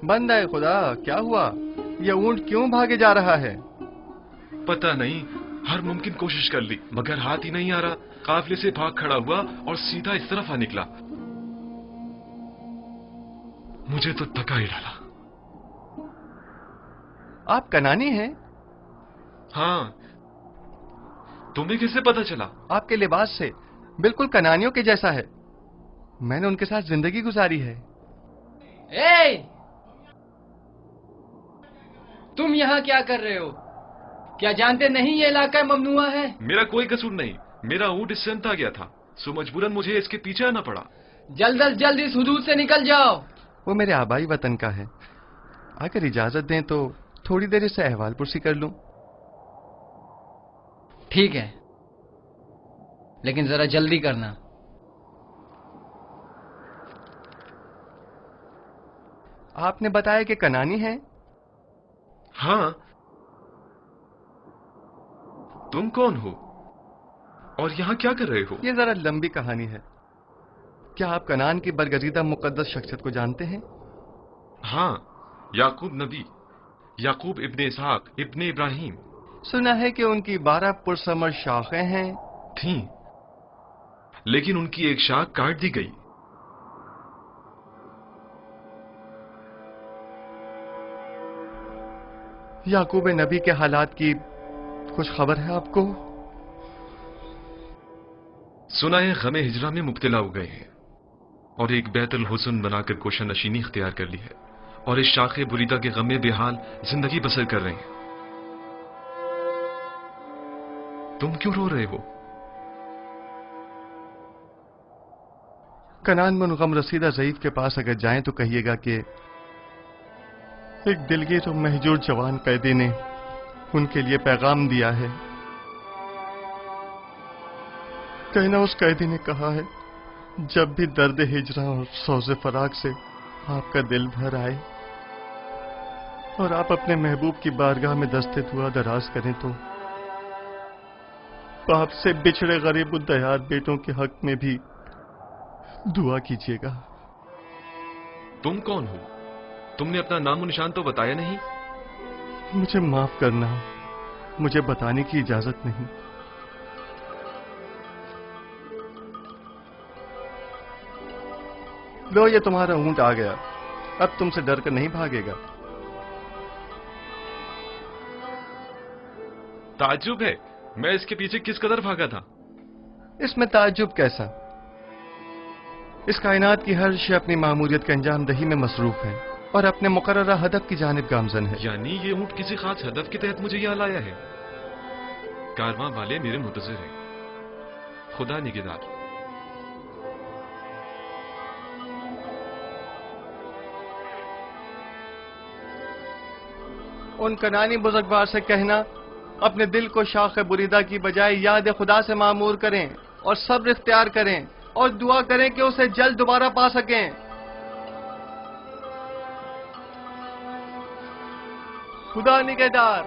बंदा है खुदा, क्या हुआ? ये ऊंट क्यों भागे जा रहा है? पता नहीं, हर मुमकिन कोशिश कर ली मगर हाथ ही नहीं आ रहा। काफिले से भाग खड़ा हुआ और सीधा इस तरफ आ निकला। मुझे तो थका ही डाला। आप कनानी हैं? हाँ, तुम्हें कैसे पता चला? आपके लिबास से बिल्कुल कनानियों के जैसा है। मैंने उनके साथ जिंदगी गुजारी है। तुम यहाँ क्या कर रहे हो? क्या जानते नहीं ये इलाका ममनुआ है? मेरा कोई कसूर नहीं, मेरा ऊंट इससे अंत आ गया था, सो मजबूरन मुझे इसके पीछे आना पड़ा। जल्द अज जल्द इस हुदूद से निकल जाओ। वो मेरे आबाई वतन का है। अगर इजाजत दें तो थोड़ी देर इससे अहवाल पुरसी कर लूं। ठीक है, लेकिन जरा जल्दी करना। आपने बताया कि कनानी है? हाँ, तुम कौन हो और यहाँ क्या कर रहे हो? ये जरा लंबी कहानी है। क्या आप कनान की बरगजीदा मुकद्दस शख्सियत को जानते हैं? हाँ, याकूब नबी, याकूब इब्ने इसहाक इब्ने इब्राहिम। सुना है कि उनकी 12 पुरसमर शाखें हैं। थीं, लेकिन उनकी एक शाख काट दी गई। याकूब नबी के हालात की कुछ खबर है आपको? सुना है गमे हिजरा में मुब्तला हो गए हैं और एक बैतुल हुस्न बनाकर कोशा नशीनी इख्तियार कर ली है और इस शाखे बुरीदा के गमे बेहाल जिंदगी बसर कर रहे हैं। तुम क्यों रो रहे हो? कनान में उन गम रसीदा ज़ईफ के पास अगर जाएं तो कहिएगा कि एक दिलगीर और महजूर जवान कैदी ने उनके लिए पैगाम दिया है। कहना उस कैदी ने कहा है, जब भी दर्द हिजरा और सौज़े फराग से आपका दिल भर आए और आप अपने महबूब की बारगाह में दस्ते दुआ दराज करें तो बाप से बिछड़े गरीब उद्दयार बेटों के हक में भी दुआ कीजिएगा। तुम कौन हो? तुमने अपना नामो निशान तो बताया नहीं। मुझे माफ करना, मुझे बताने की इजाजत नहीं। लो, ये तुम्हारा ऊंट आ गया। अब तुमसे डर कर नहीं भागेगा। ताज्जुब है, मैं इसके पीछे किस कदर भागा था। इसमें ताज्जुब कैसा? इस कायनात की हर शय अपनी मामूलियत के अंजाम दही में मसरूफ है और अपने मुकर्ररा हदफ की जानिब गामजन है। यानी ये ऊंट किसी खास हदफ के तहत मुझे यहाँ लाया है। कारवां वाले मेरे मुंतज़िर हैं। खुदा निगहदार। उन कनानी बुजुर्गवार से कहना अपने दिल को शाख बुरीदा की बजाय याद खुदा से मामूर करें और सब्र इख्तियार करें और दुआ करें कि उसे जल्द दोबारा पा सकें। खुदा निगहदार।